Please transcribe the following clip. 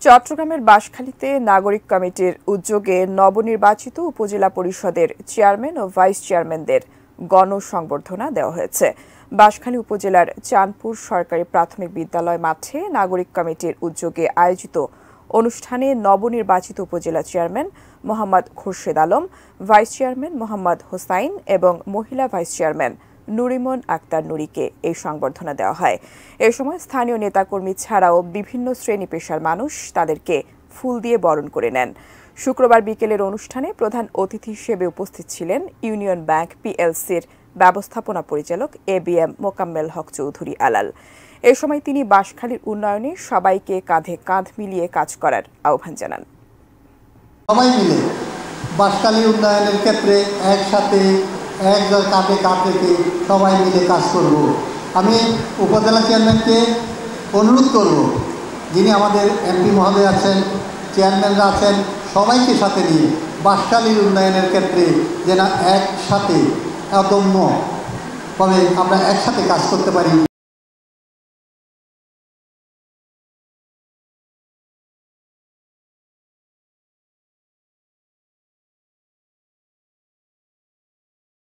চট্টগ্রামের বাঁশখালীতে নাগরিক কমিটির উদ্যোগে নবনির্বাচিত উপজেলা পরিষদের চেয়ারম্যান ও ভাইস চেয়ারম্যানদের গণসংবর্ধনা দেওয়া হয়েছে। বাঁশখালী উপজেলার চাঁদপুর সরকারি প্রাথমিক বিদ্যালয় মাঠে নাগরিক কমিটির উদ্যোগে আয়োজিত অনুষ্ঠানে নবনির্বাচিত উপজেলা chairman Mohammad Khurshed Alam, vice chairman Mohammad Hossain এবং মহিলা ভাইস চেয়ারম্যান নুরিমন আক্তার নুরিকে এই সংবর্ধনা দেওয়া হয়। এ সময় স্থানীয় নেতাকর্মী ছাড়াও বিভিন্ন শ্রেণী পেশার মানুষ তাদেরকে ফুল দিয়ে বরণ করে নেন। শুক্রবার বিকেলের অনুষ্ঠানে প্রধান অতিথি হিসেবে উপস্থিত ছিলেন ইউনিয়ন ব্যাংক পিএলসির ব্যবস্থাপনা পরিচালক এবিএম মোকাম্মেল হক চৌধুরী আলাল। এ সময় তিনি বাঁশখালীর উন্নয়নে সবাইকে কাঁধে কাঁধ মিলিয়ে কাজ করার আহ্বান জানান। সবাই মিলে বাঁশখালী উন্নয়নের ক্ষেত্রে একসাথে কাঁধে কাঁধ রেখে সবাই মিলে কাজ করব। আমি উপজেলা চেয়ারম্যানকে অনুরোধ করব, যিনি আমাদের এমপি মহোদয় আছেন, চেয়ারম্যানরা আছেন, সবাইকে সাথে নিয়ে বাঁশখালীর উন্নয়নের ক্ষেত্রে যেন একসাথে অদম্যভাবে আমরা একসাথে কাজ করতে পারি।